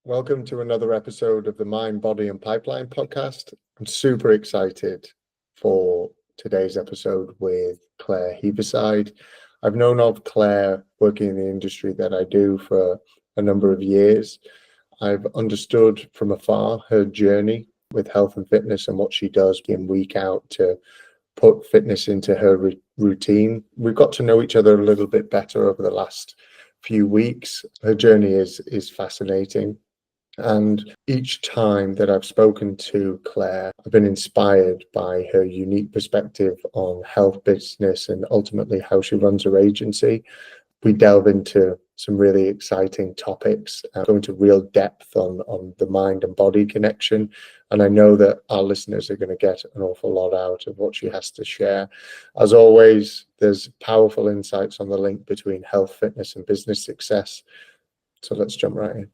Welcome to another episode of the Mind, Body and Pipeline podcast. I'm super excited for today's episode with Clair Heaviside. I've known of Clair working in the industry that I do for a number of years. I've understood from afar her journey with health and fitness and what she does in week out to put fitness into her routine. We've got to know each other a little bit better over the last few weeks. Her journey is fascinating. And each time that I've spoken to Clair, I've been inspired by her unique perspective on health, business, and ultimately how she runs her agency. We delve into some really exciting topics, go into real depth on the mind and body connection. And I know that our listeners are going to get an awful lot out of what she has to share. As always, there's powerful insights on the link between health, fitness, and business success. So let's jump right in.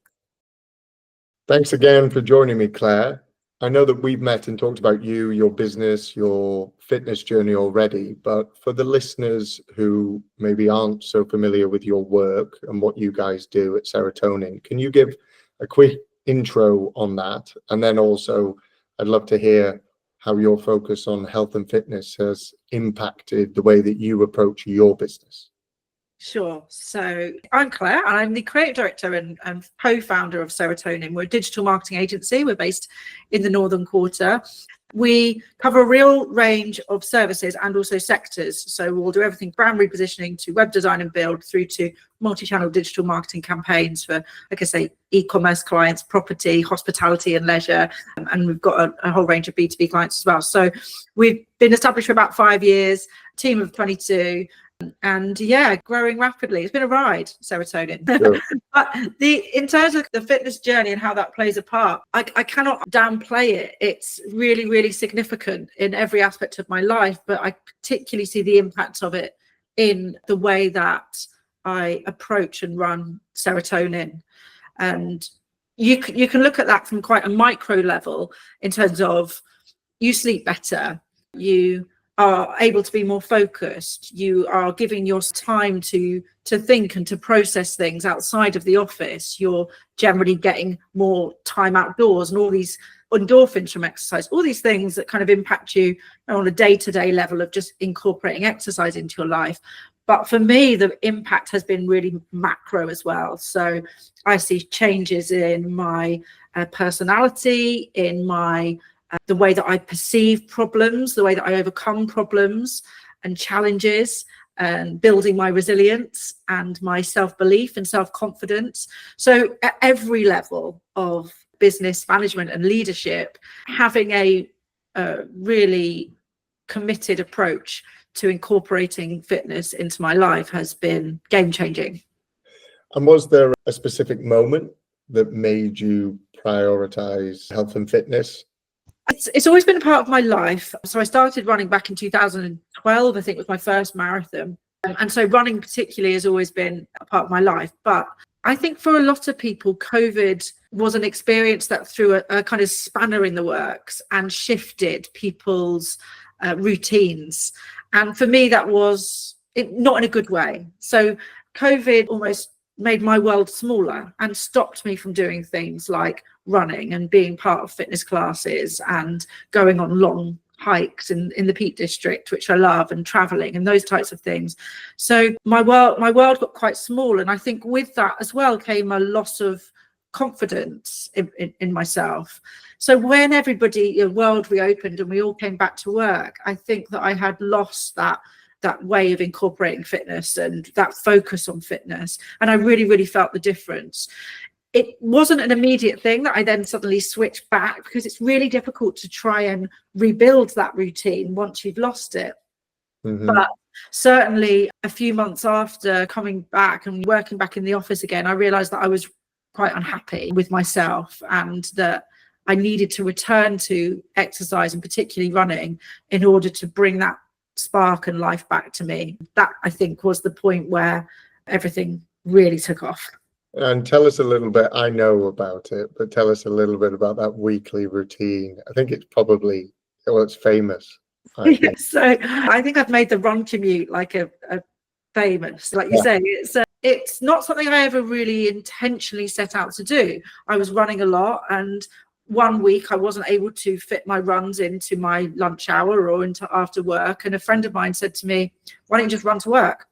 Thanks again for joining me, Clair. I know that we've met and talked about you, your business, your fitness journey already, but for the listeners who maybe aren't so familiar with your work and what you guys do at Serotonin, can you give a quick intro on that? And then also, I'd love to hear how your focus on health and fitness has impacted the way that you approach your business. Sure. So I'm Claire, and I'm the creative director and co-founder of Serotonin. We're a digital marketing agency. We're based in the Northern Quarter. We cover a real range of services and also sectors. So we'll do everything brand repositioning to web design and build through to multi-channel digital marketing campaigns for, like I say, e-commerce clients, property, hospitality and leisure. And we've got a whole range of B2B clients as well. So we've been established for about 5 years, team of 22. And yeah, growing rapidly. It's been a ride, Serotonin. Sure. But in terms of the fitness journey and how that plays a part, I cannot downplay it. It's really, really significant in every aspect of my life, but I particularly see the impact of it in the way that I approach and run Serotonin. And you can look at that from quite a micro level in terms of you sleep better, you are able to be more focused, you are giving your time to think and to process things outside of the office, you're generally getting more time outdoors, and all these endorphins from exercise, all these things that kind of impact you on a day-to-day level of just incorporating exercise into your life. But for me, the impact has been really macro as well. So I see changes in my personality, in my the way that I perceive problems, the way that I overcome problems and challenges, and building my resilience and my self-belief and self-confidence. So at every level of business management and leadership, having a really committed approach to incorporating fitness into my life has been game-changing. And was there a specific moment that made you prioritize health and fitness? It's always been a part of my life. So I started running back in 2012, I think was my first marathon. And so running particularly has always been a part of my life. But I think for a lot of people, COVID was an experience that threw a kind of spanner in the works and shifted people's routines. And for me, that was not in a good way. So COVID almost made my world smaller and stopped me from doing things like running and being part of fitness classes and going on long hikes in the Peak District, which I love, and traveling and those types of things. So my world got quite small, and I think with that as well came a loss of confidence in myself. So when the world reopened and we all came back to work, I think that I had lost that way of incorporating fitness and that focus on fitness. And I really, really felt the difference. It wasn't an immediate thing that I then suddenly switched back, because it's really difficult to try and rebuild that routine once you've lost it. Mm-hmm. But certainly a few months after coming back and working back in the office again, I realized that I was quite unhappy with myself and that I needed to return to exercise, and particularly running, in order to bring that spark and life back to me. That, I think, was the point where everything really took off. And tell us a little bit, I know about it, but tell us a little bit about that weekly routine. I think it's probably, it's famous. So I think I've made the run commute like a famous, like you say, it's not something I ever really intentionally set out to do. I was running a lot, and one week I wasn't able to fit my runs into my lunch hour or into after work. And a friend of mine said to me, why don't you just run to work?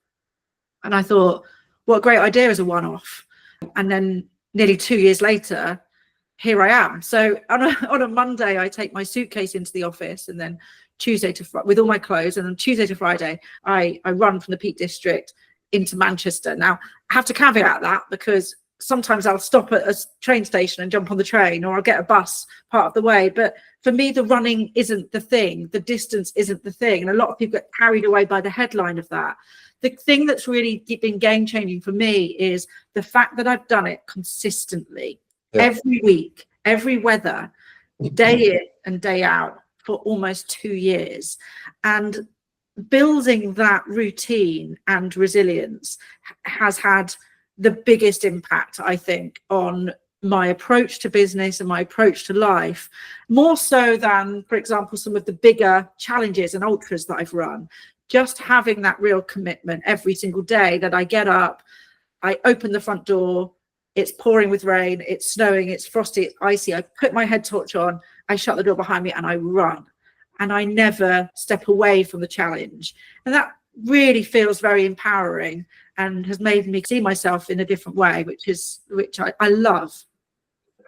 And I thought, what a great idea as a one-off. And then nearly 2 years later, here I am. So on a Monday, I take my suitcase into the office, and then with all my clothes, and then Tuesday to Friday, I run from the Peak District into Manchester. Now, I have to caveat that because sometimes I'll stop at a train station and jump on the train, or I'll get a bus part of the way. But for me, the running isn't the thing. The distance isn't the thing. And a lot of people get carried away by the headline of that. The thing that's really been game changing for me is the fact that I've done it consistently, every week, every weather, day in and day out for almost 2 years. And building that routine and resilience has had the biggest impact, I think, on my approach to business and my approach to life, more so than, for example, some of the bigger challenges and ultras that I've run. Just having that real commitment every single day that I get up, I open the front door, it's pouring with rain, it's snowing, it's frosty, it's icy, I put my head torch on, I shut the door behind me, and I run. And I never step away from the challenge. And that really feels very empowering and has made me see myself in a different way, which I love.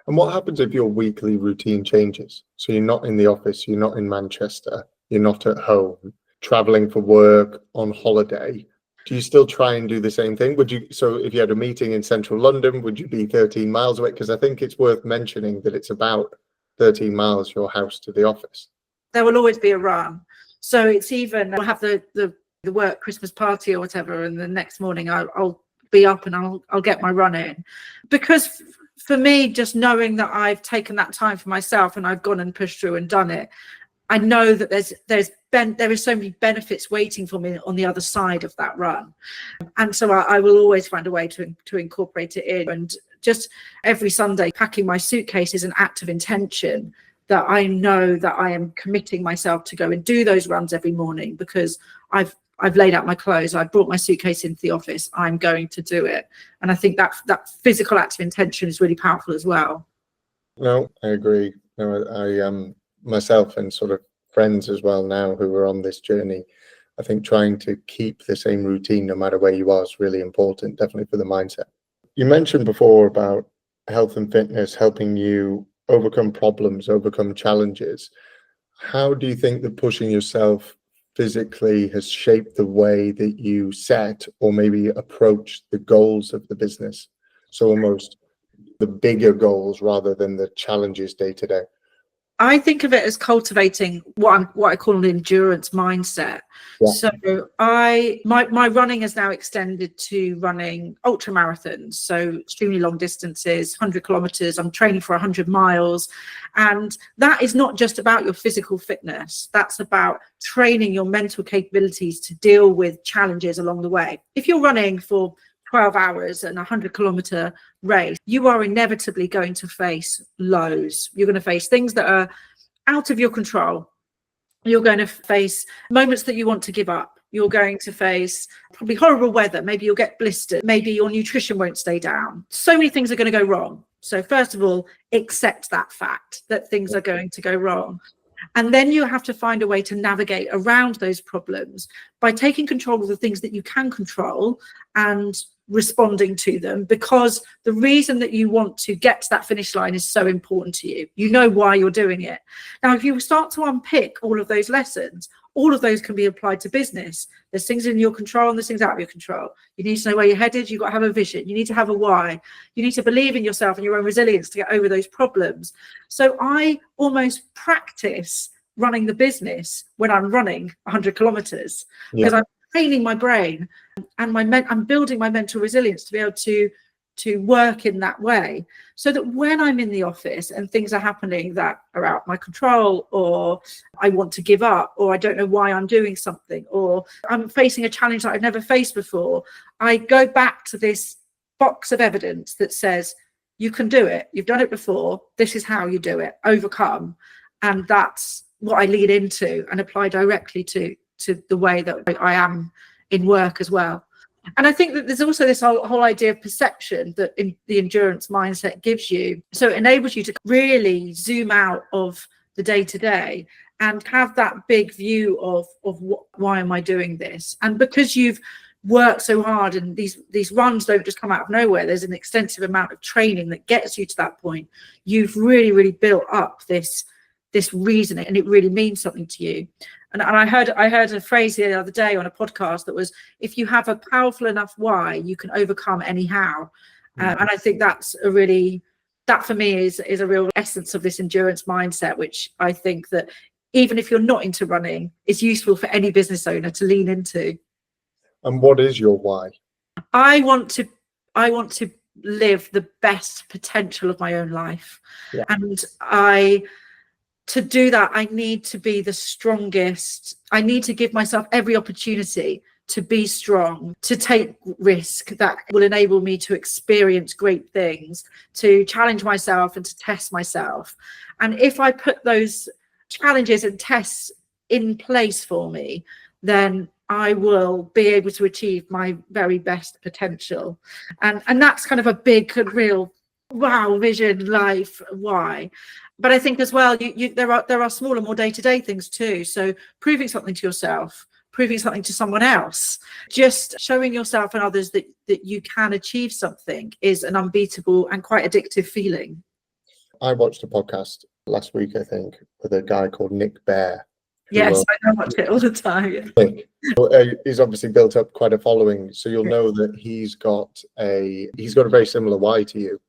And what happens if your weekly routine changes? So you're not in the office, you're not in Manchester, you're not at home, traveling for work, on holiday. Do you still try and do the same thing? So if you had a meeting in central London, would you be 13 miles away? Because I think it's worth mentioning that it's about 13 miles, your house to the office. There will always be a run. So it's even, we'll have the work Christmas party or whatever, and the next morning I'll be up and I'll get my run in. Because for me, just knowing that I've taken that time for myself and I've gone and pushed through and done it, I know that there is so many benefits waiting for me on the other side of that run. And so I will always find a way to incorporate it in. And just every Sunday, packing my suitcase is an act of intention, that I know that I am committing myself to go and do those runs every morning, because I've laid out my clothes, I've brought my suitcase into the office, I'm going to do it. And I think that physical act of intention is really powerful as well. No, I agree. No, I myself and sort of friends as well now who are on this journey, I think trying to keep the same routine no matter where you are is really important, definitely for the mindset. You mentioned before about health and fitness helping you overcome problems, overcome challenges. How do you think that pushing yourself physically has shaped the way that you set or maybe approach the goals of the business? So almost the bigger goals rather than the challenges day to day. I think of it as cultivating what I call an endurance mindset. Yeah. So my running has now extended to running ultra marathons, so extremely long distances, 100 kilometers. I'm training for 100 miles. And that is not just about your physical fitness. That's about training your mental capabilities to deal with challenges along the way. If you're running for 12 hours and a 100-kilometer race, you are inevitably going to face lows. You're going to face things that are out of your control. You're going to face moments that you want to give up. You're going to face probably horrible weather. Maybe you'll get blistered. Maybe your nutrition won't stay down. So many things are going to go wrong. So first of all, accept that fact that things are going to go wrong. And then you have to find a way to navigate around those problems by taking control of the things that you can control and responding to them, because the reason that you want to get to that finish line is so important to you. You know why you're doing it. Now, if you start to unpick all of those lessons, all of those can be applied to business. There's things in your control and there's things out of your control. You need to know where you're headed. You've got to have a vision. You need to have a why. You need to believe in yourself and your own resilience to get over those problems. So I almost practice running the business when I'm running 100 kilometers, because I'm training my brain and I'm building my mental resilience to be able to work in that way, so that when I'm in the office and things are happening that are out of my control, or I want to give up, or I don't know why I'm doing something, or I'm facing a challenge that I've never faced before, I go back to this box of evidence that says, you can do it. You've done it before. This is how you do it. Overcome. And that's what I lead into and apply directly to the way that I am in work as well. And I think that there's also this whole idea of perception that the endurance mindset gives you. So it enables you to really zoom out of the day-to-day and have that big view of why am I doing this? And because you've worked so hard, and these runs don't just come out of nowhere, there's an extensive amount of training that gets you to that point. You've really built up this reasoning, and it really means something to you. And I heard a phrase the other day on a podcast that was, if you have a powerful enough why, you can overcome any how. And I think that for me is a real essence of this endurance mindset, which I think that even if you're not into running, is useful for any business owner to lean into. And what is your why? I want to live the best potential of my own life. Yeah. And to do that, I need to be the strongest. I need to give myself every opportunity to be strong, to take risk that will enable me to experience great things, to challenge myself and to test myself. And if I put those challenges and tests in place for me, then I will be able to achieve my very best potential. And that's kind of a big, real wow vision, life, why. But I think as well, there are smaller, more day-to-day things too. So proving something to yourself, proving something to someone else, just showing yourself and others that you can achieve something is an unbeatable and quite addictive feeling. I watched a podcast last week, I think, with a guy called Nick Bear. Yes, I watch it all the time. He's obviously built up quite a following, so you'll know that he's got a very similar why to you.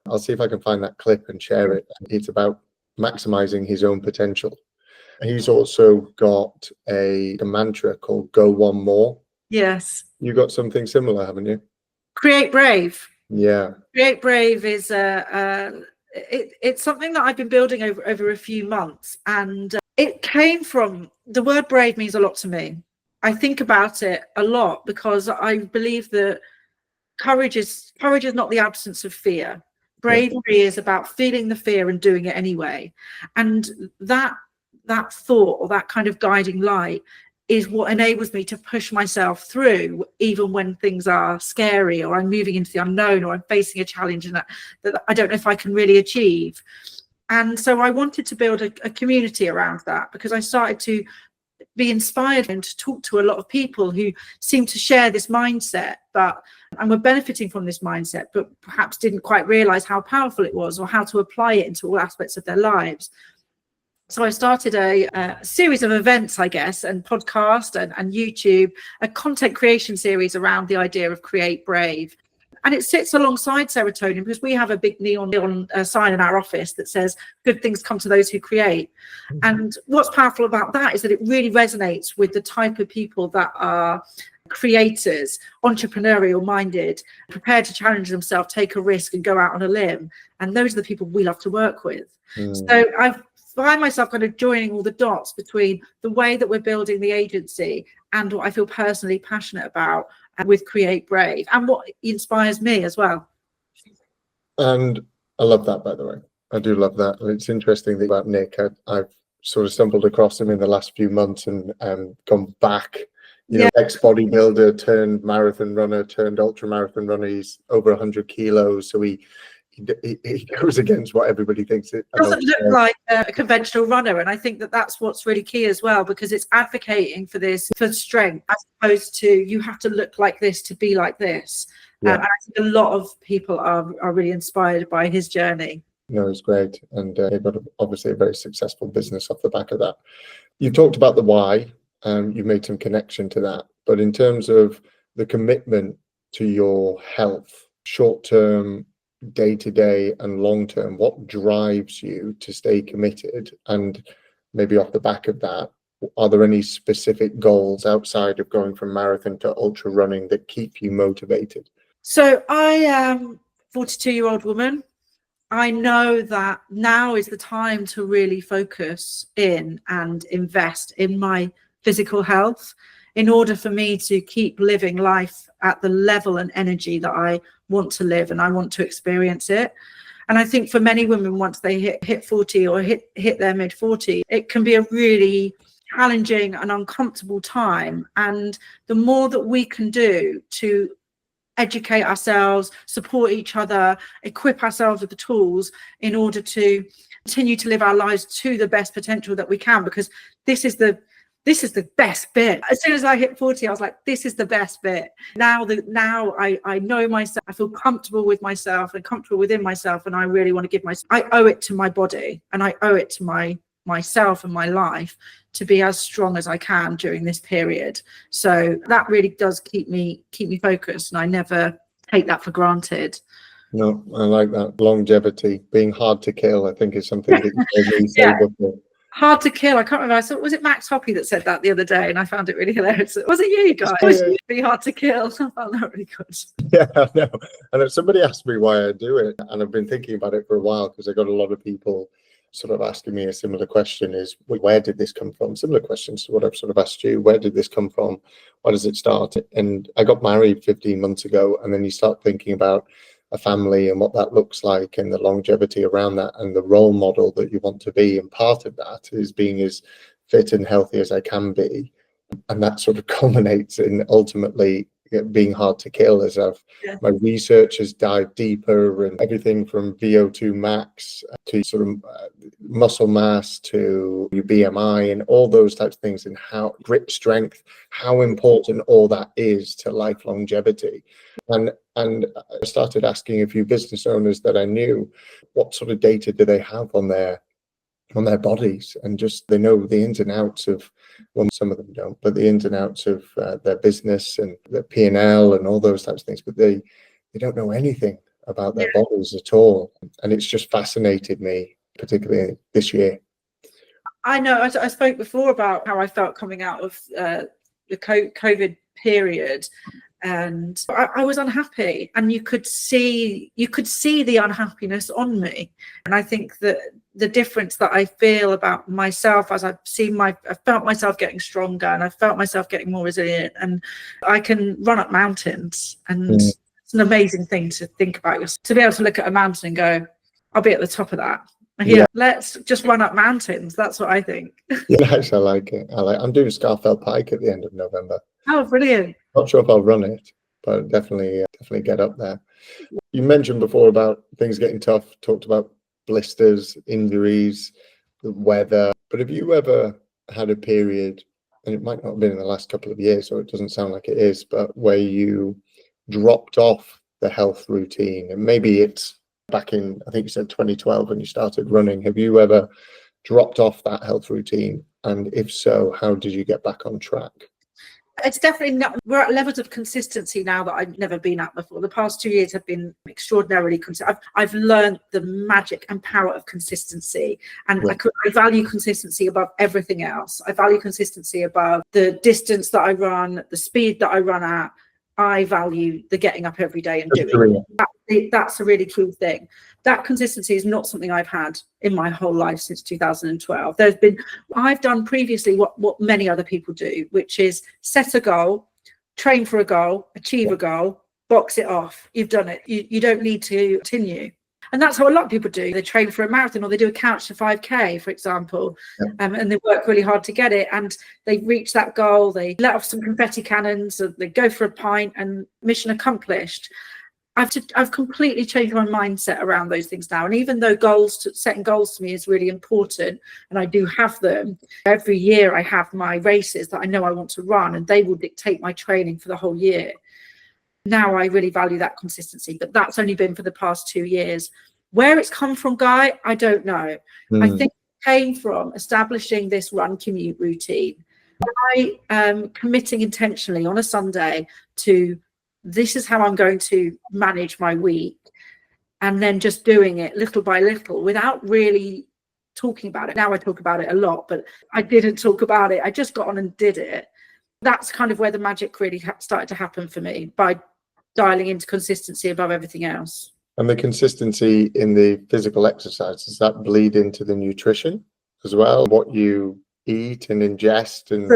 I'll see if I can find that clip and share it. It's about maximizing his own potential. He's also got a mantra called "Go One More." Yes. You got something similar, haven't you? Create Brave. Yeah. Create Brave is it's something that I've been building over a few months, and it came from, the word brave means a lot to me. I think about it a lot because I believe that courage is not the absence of fear. Bravery is about feeling the fear and doing it anyway. And that thought, or that kind of guiding light, is what enables me to push myself through, even when things are scary, or I'm moving into the unknown, or I'm facing a challenge and that I don't know if I can really achieve. And so I wanted to build a community around that, because I started to be inspired and to talk to a lot of people who seem to share this mindset, and were benefiting from this mindset, but perhaps didn't quite realize how powerful it was, or how to apply it into all aspects of their lives. So I started a series of events, I guess, and podcast and YouTube, a content creation series around the idea of Create Brave. And it sits alongside serotonin, because we have a big neon sign in our office that says, good things come to those who create. And what's powerful about that is that it really resonates with the type of people that are creators, entrepreneurial minded, prepared to challenge themselves, take a risk and go out on a limb. And those are the people we love to work with. So I find myself kind of joining all the dots between the way that we're building the agency and what I feel personally passionate about with Create Brave, and what inspires me as well. And I love that, by the way. I do love that. And it's interesting about Nick. I've sort of stumbled across him in the last few months and gone back. Ex-bodybuilder turned marathon runner, turned ultra marathon runner. He's over 100 kilos. So he goes against what everybody thinks. It doesn't look like a conventional runner, and I think that's what's really key as well, because it's advocating for strength, as opposed to you have to look like this to be like this. And I think a lot of people are really inspired by his journey. No, it's great, and they've got obviously a very successful business off the back of that. You talked about the why, you've made some connection to that, but in terms of the commitment to your health, short-term, day-to-day and long-term, what drives you to stay committed? And maybe off the back of that, are there any specific goals outside of going from marathon to ultra running that keep you motivated? So I am a 42-year-old woman. I know that now is the time to really focus in and invest in my physical health, in order for me to keep living life at the level and energy that I want to live, and I want to experience it. And I think for many women, once they hit 40 or hit their mid 40s, it can be a really challenging and uncomfortable time. And the more that we can do to educate ourselves, support each other, equip ourselves with the tools in order to continue to live our lives to the best potential that we can, because this is the best bit. As soon as I hit 40, I was like, this is the best bit. Now I know myself, I feel comfortable with myself and comfortable within myself, and I really want to give myself, I owe it to my body and I owe it to myself and my life to be as strong as I can during this period. So that really does keep me focused, and I never take that for granted. No, I like that. Longevity, being hard to kill, I think is something that you probably say before. Hard to kill. I can't remember. I thought, was it Max Hoppy that said that the other day? And I found it really hilarious. Was it you guys? Yeah. Be hard to kill. I found that really good. Yeah, I know. And somebody asked me why I do it, and I've been thinking about it for a while, because I got a lot of people sort of asking me a similar question: is where did this come from? Similar questions to what I've sort of asked you. Where did this come from? Why does it start? And I got married 15 months ago, and then you start thinking about a family and what that looks like, and the longevity around that, and the role model that you want to be. And part of that is being as fit and healthy as I can be, and that sort of culminates in ultimately being hard to kill, as my research has dived deeper, and everything from VO2 max to sort of muscle mass to your BMI and all those types of things, and how grip strength, how important all that is to life longevity. And I started asking a few business owners that I knew, what sort of data do they have on their bodies, and just they know the ins and outs of, well, some of them don't, but the ins and outs of their business and their P&L and all those types of things, but they don't know anything about their bodies at all. And it's just fascinated me, particularly this year. I know I spoke before about how I felt coming out of the COVID period, and I was unhappy, and you could see the unhappiness on me. And I think that the difference that I feel about myself, as I felt myself getting stronger, and I felt myself getting more resilient, and I can run up mountains, and it's an amazing thing to think about yourself, to be able to look at a mountain and go, I'll be at the top of that. Let's just run up mountains. That's what I think. Yes, I like it. I'm doing Scafell Pike at the end of November. Oh, brilliant. Not sure if I'll run it, but definitely get up there. You mentioned before about things getting tough, talked about blisters, injuries, the weather. But have you ever had a period, and it might not have been in the last couple of years, or it doesn't sound like it is, but where you dropped off the health routine? And maybe it's back in, I think you said 2012 when you started running. Have you ever dropped off that health routine? And if so, how did you get back on track? It's definitely not. We're at levels of consistency now that I've never been at before. The past 2 years have been extraordinarily consistent. I've learned the magic and power of consistency, and I value consistency above everything else. I value consistency above the distance that I run, the speed that I run at. I value the getting up every day and doing it. That's a really key thing. That consistency is not something I've had in my whole life since 2012. I've done previously what many other people do, which is set a goal, train for a goal, achieve a goal, box it off. You've done it. You don't need to continue. And that's how a lot of people do. They train for a marathon, or they do a couch to 5K, for example, and they work really hard to get it. And they reach that goal. They let off some confetti cannons. They go for a pint, and mission accomplished. I've completely changed my mindset around those things now. And even though setting goals to me is really important, and I do have them, every year I have my races that I know I want to run, and they will dictate my training for the whole year. Now I really value that consistency, but that's only been for the past 2 years. Where it's come from, Guy, I don't know. I think it came from establishing this run commute routine. I am committing intentionally on a Sunday to, this is how I'm going to manage my week, and then just doing it little by little without really talking about it. Now I talk about it a lot, but I didn't talk about it. I just got on and did it. That's kind of where the magic really started to happen for me, by dialing into consistency above everything else. And the consistency in the physical exercise, does that bleed into the nutrition as well? What you eat and ingest, and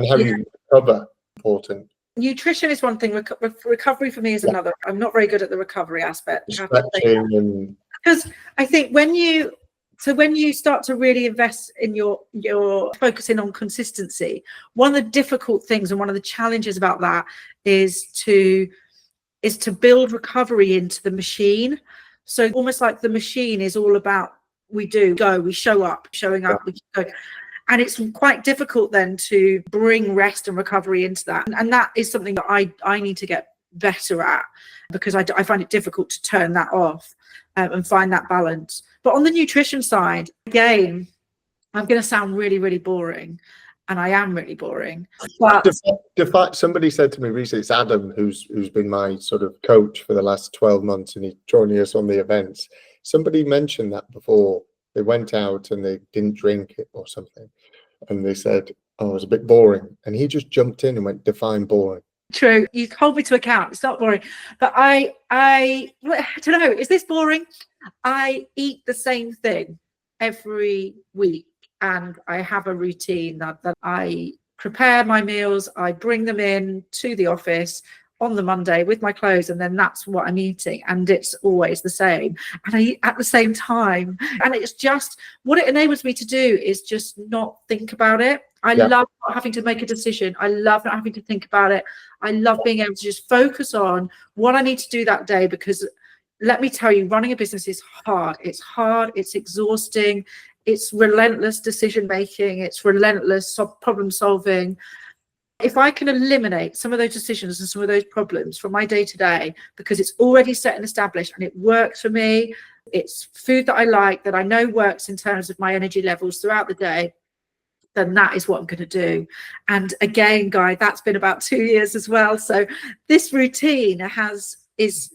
how you recover, important. Nutrition is one thing. Recovery for me is another. I'm not very good at the recovery aspect. Stretching, because I think when you So when you start to really invest in your focusing on consistency, one of the difficult things and one of the challenges about that is to build recovery into the machine. So almost like the machine is all about we show up, we go. And it's quite difficult then to bring rest and recovery into that. And that is something that I need to get better at, because I find it difficult to turn that off and find that balance. But on the nutrition side, again, I'm going to sound really, really boring, and I am really boring. But somebody said to me recently, it's Adam, who's been my sort of coach for the last 12 months, and he's joining us on the events. Somebody mentioned that before. They went out and they didn't drink it or something, and they said, "Oh, it was a bit boring," and he just jumped in and went, "Define boring." True, you hold me to account. It's not boring, but I don't know. Is this boring? I eat the same thing every week, and I have a routine that I prepare my meals. I bring them in to the office on the Monday with my clothes, and then that's what I'm eating, and it's always the same, and I eat at the same time, and it's just what it enables me to do is just not think about it. I love not having to make a decision. I love not having to think about it. I love being able to just focus on what I need to do that day, because let me tell you, running a business is hard. It's hard, it's exhausting, it's relentless decision making, it's relentless problem solving. If I can eliminate some of those decisions and some of those problems from my day to day, because it's already set and established and it works for me, it's food that I like, that I know works in terms of my energy levels throughout the day, then that is what I'm going to do. And again, Guy, that's been about 2 years as well. So this routine is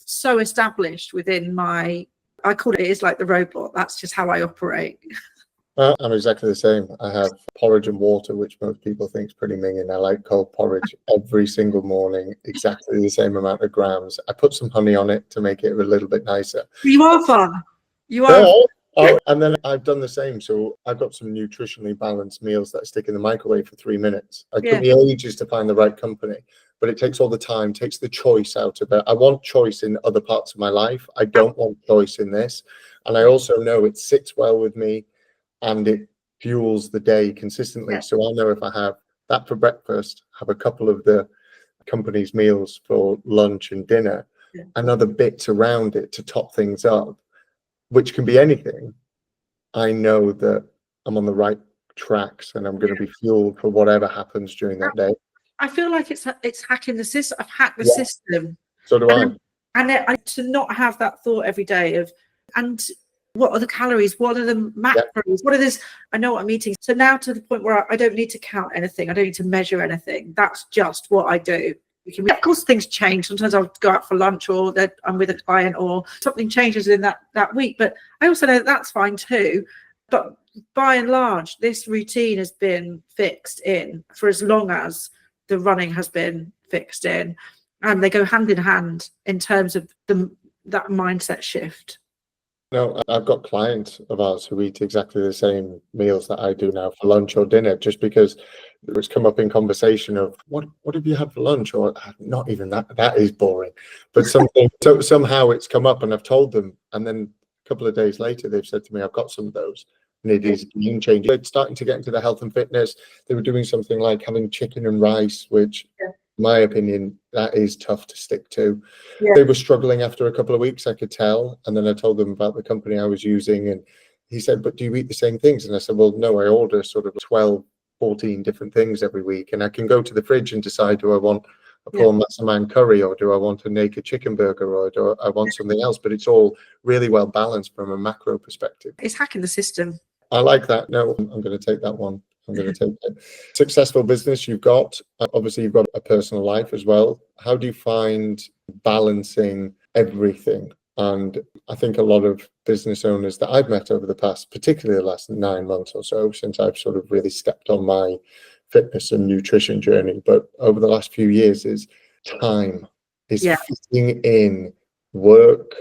so established within I call it is like the robot. That's just how I operate. I'm exactly the same. I have porridge and water, which most people think is pretty minging. I like cold porridge every single morning, exactly the same amount of grams. I put some honey on it to make it a little bit nicer. You are fun. You are. And then I've done the same. So I've got some nutritionally balanced meals that I stick in the microwave for 3 minutes. It took me ages to find the right company, but it takes all the time, takes the choice out of it. I want choice in other parts of my life. I don't want choice in this. And I also know it sits well with me, and it fuels the day consistently. Yeah. So I know if I have that for breakfast, have a couple of the company's meals for lunch and dinner, and other bits around it to top things up, which can be anything, I know that I'm on the right tracks and I'm going to be fueled for whatever happens during that day. I feel like it's hacking the system. I've hacked the system. So do I. And to not have that thought every day of, and what are the calories? What are the macros? What are this? I know what I'm eating. So now to the point where I don't need to count anything. I don't need to measure anything. That's just what I do. Of course, things change. Sometimes I'll go out for lunch, or that I'm with a client, or something changes in that week. But I also know that's fine too. But by and large, this routine has been fixed in for as long as the running has been fixed in, and they go hand in hand in terms of that mindset shift. No, I've got clients of ours who eat exactly the same meals that I do now for lunch or dinner, just because it's come up in conversation of what have you had for lunch, or not even that is boring, but something. So somehow it's come up and I've told them, and then a couple of days later they've said to me, I've got some of those, and it is game changing. They're starting to get into the health and fitness. They were doing something like having chicken and rice, which in my opinion, that is tough to stick to. They were struggling after a couple of weeks, I could tell. And then I told them about the company I was using, and he said, but do you eat the same things? And I said, well, no, I order sort of 12, 14 different things every week. And I can go to the fridge and decide, do I want a prawn massaman curry, or do I want a naked chicken burger, or do I want something else? But it's all really well balanced from a macro perspective. It's hacking the system. I like that. No, I'm going to take that one. I'm going to take it. Successful business you've got. Obviously, you've got a personal life as well. How do you find balancing everything? And I think a lot of business owners that I've met over the past, particularly the last 9 months or so, since I've sort of really stepped on my fitness and nutrition journey, but over the last few years, is time is fitting in work,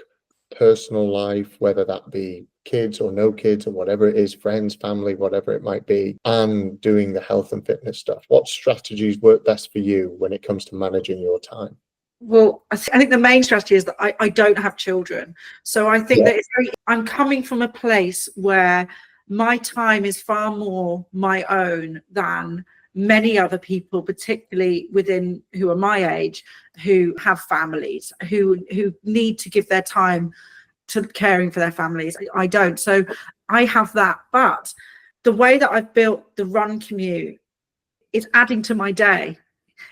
personal life, whether that be kids or no kids or whatever it is, friends, family, whatever it might be, and doing the health and fitness stuff. What strategies work best for you when it comes to managing your time? Well, I think the main strategy is that I don't have children. So I think that I'm coming from a place where my time is far more my own than many other people, particularly within who are my age, who have families, who need to give their time to caring for their families. I don't. So I have that. But the way that I've built the run commute is adding to my day.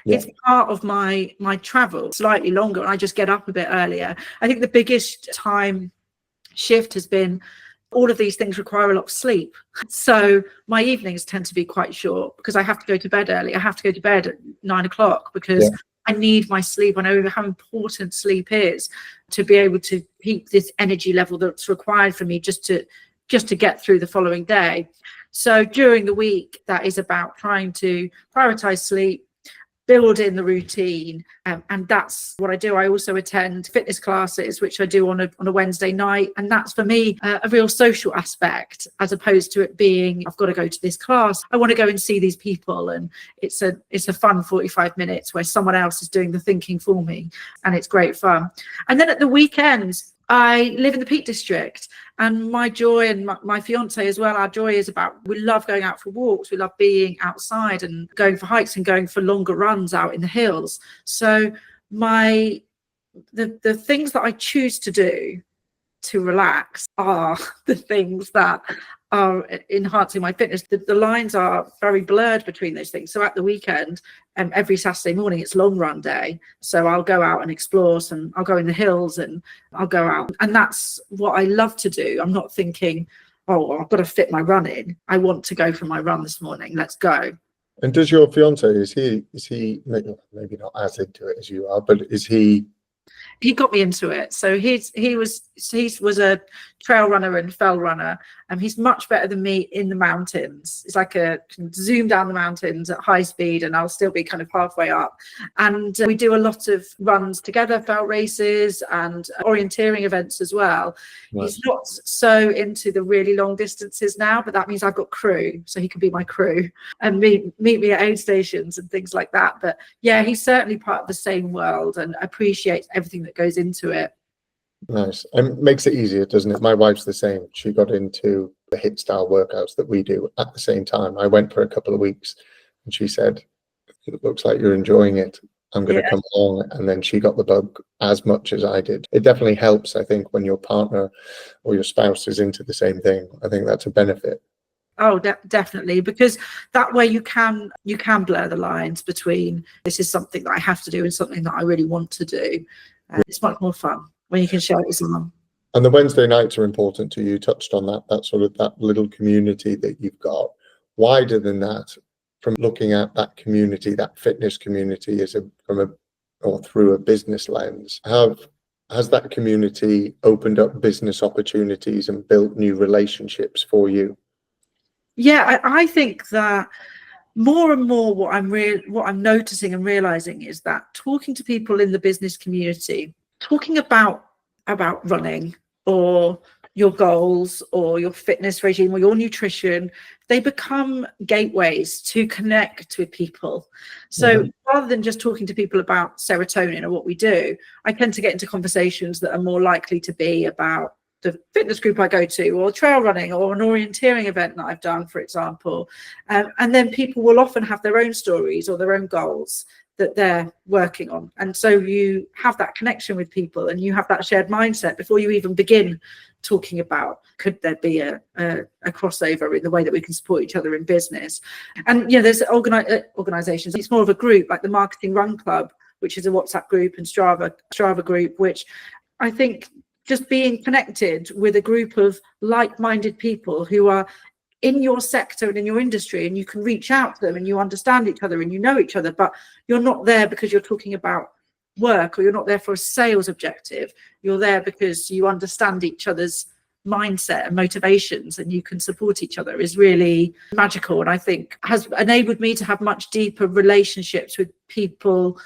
It's part of my travel, slightly longer, and I just get up a bit earlier. I think the biggest time shift has been all of these things require a lot of sleep. So my evenings tend to be quite short because I have to go to bed early. I have to go to bed at 9 o'clock because I need my sleep. I know how important sleep is to be able to keep this energy level that's required for me just to get through the following day. So during the week, that is about trying to prioritize sleep, build in the routine, and that's what I do. I also attend fitness classes, which I do on a Wednesday night, and that's for me a real social aspect, as opposed to it being I've got to go to this class. I want to go and see these people, and it's a fun 45 minutes where someone else is doing the thinking for me, and it's great fun. And then at the weekends, I live in the Peak District, and my joy, and my fiance as well, our joy is about, we love going out for walks, we love being outside and going for hikes and going for longer runs out in the hills. So the things that I choose to do to relax are the things that are enhancing my fitness. The lines are very blurred between those things. So at the weekend, every Saturday morning, it's long run day. So I'll go out and explore I'll go in the hills and I'll go out. And that's what I love to do. I'm not thinking, oh, I've got to fit my run in. I want to go for my run this morning. Let's go. And does your fiance, is he maybe not as into it as you are, but is he? He got me into it. So he was a trail runner and fell runner, and he's much better than me in the mountains. It's like can zoom down the mountains at high speed, and I'll still be kind of halfway up. And we do a lot of runs together, fell races and orienteering events as well. Nice. He's not so into the really long distances now, but that means I've got crew, so he can be my crew and meet me at aid stations and things like that. But yeah, he's certainly part of the same world and appreciates everything that goes into it. Nice. And makes it easier, doesn't it? My wife's the same. She got into the HIIT style workouts that we do at the same time. I went for a couple of weeks and she said, it looks like you're enjoying it. I'm going to come along. And then she got the bug as much as I did. It definitely helps, I think, when your partner or your spouse is into the same thing. I think that's a benefit. Oh, definitely, because that way you can blur the lines between this is something that I have to do and something that I really want to do. It's much more fun when you can share it with someone. And the Wednesday nights are important to you. You touched on that sort of that little community that you've got. Wider than that, from looking at that community, that fitness community through a business lens, has that community opened up business opportunities and built new relationships for you? Yeah, I think that more and more what I'm noticing and realizing is that talking to people in the business community, talking about running or your goals or your fitness regime or your nutrition, they become gateways to connect with people. So rather than just talking to people about serotonin or what we do, I tend to get into conversations that are more likely to be about the fitness group I go to, or trail running, or an orienteering event that I've done, for example. And then people will often have their own stories or their own goals that they're working on. And so you have that connection with people and you have that shared mindset before you even begin talking about, could there be a crossover in the way that we can support each other in business? And, there's organizations, it's more of a group like the Marketing Run Club, which is a WhatsApp group, and Strava group, which I think just being connected with a group of like-minded people who are in your sector and in your industry, and you can reach out to them and you understand each other and you know each other, but you're not there because you're talking about work, or you're not there for a sales objective. You're there because you understand each other's mindset and motivations, and you can support each other, is really magical. And I think has enabled me to have much deeper relationships with people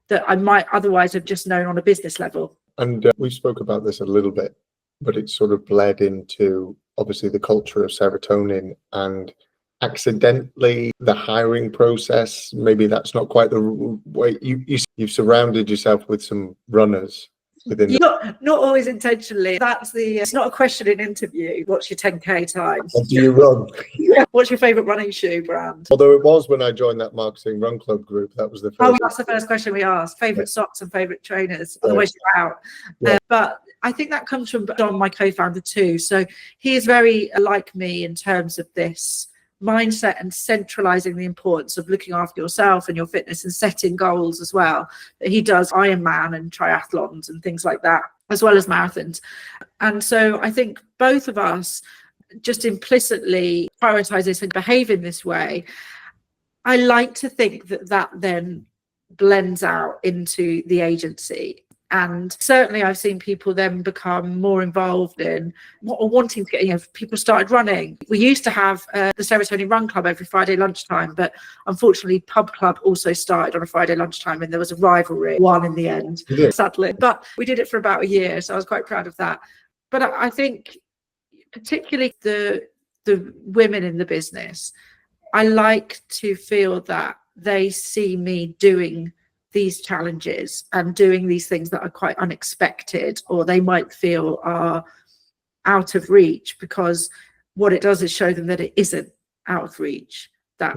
that I might otherwise have just known on a business level. And we spoke about this a little bit, but it's sort of bled into obviously the culture of serotonin and accidentally the hiring process? Maybe that's not quite the way. You've surrounded yourself with some runners within the... Not always intentionally. It's not a question in interview. What's your 10K time? What do you run? What's your favorite running shoe brand? Although it was when I joined that marketing run club group, that was the first. Oh, that's the first question we asked. Favorite socks and favorite trainers. Otherwise you're out. But I think that comes from John, my co-founder too. So he is very like me in terms of this mindset and centralizing the importance of looking after yourself and your fitness and setting goals as well. He does Ironman and triathlons and things like that, as well as marathons. And so I think both of us just implicitly prioritize this and behave in this way. I like to think that then blends out into the agency. And certainly I've seen people then become more involved in wanting to get, people started running. We used to have the Serotonin Run Club every Friday lunchtime, but unfortunately Pub Club also started on a Friday lunchtime, and there was a rivalry, won in the end, sadly. But we did it for about a year, so I was quite proud of that. But I think particularly the women in the business, I like to feel that they see me doing these challenges and doing these things that are quite unexpected, or they might feel are out of reach, because what it does is show them that it isn't out of reach, that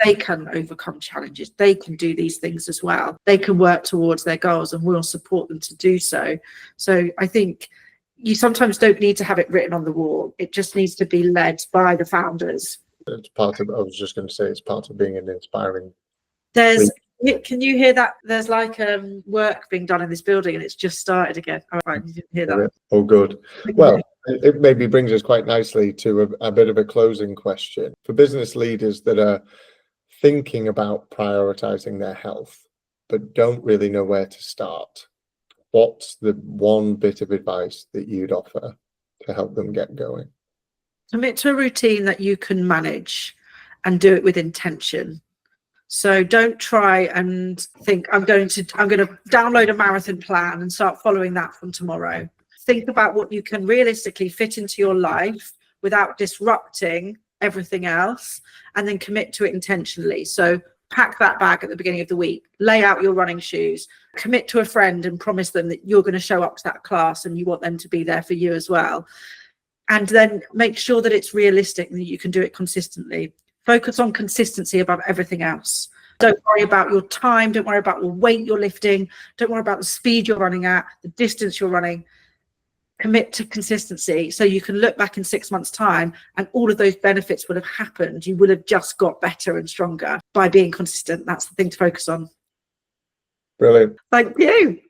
they can overcome challenges, they can do these things as well, they can work towards their goals, and we'll support them to do so. So I think you sometimes don't need to have it written on the wall, it just needs to be led by the founders. It's part of, I was just going to say, it's part of being an inspiring. Can you hear that? There's like work being done in this building, and it's just started again. All right, you didn't hear that. Oh, good. Well, it maybe brings us quite nicely to a bit of a closing question. For business leaders that are thinking about prioritizing their health, but don't really know where to start, what's the one bit of advice that you'd offer to help them get going? Commit to a routine that you can manage and do it with intention. So don't try and think I'm going to download a marathon plan and start following that from tomorrow. Think about what you can realistically fit into your life without disrupting everything else, and then commit to it intentionally. So pack that bag at the beginning of the week, lay out your running shoes, commit to a friend and promise them that you're going to show up to that class and you want them to be there for you as well. And then make sure that it's realistic and that you can do it consistently. Focus on consistency above everything else. Don't worry about your time. Don't worry about the weight you're lifting. Don't worry about the speed you're running at, the distance you're running. Commit to consistency so you can look back in 6 months' time and all of those benefits would have happened. You would have just got better and stronger by being consistent. That's the thing to focus on. Brilliant. Thank you.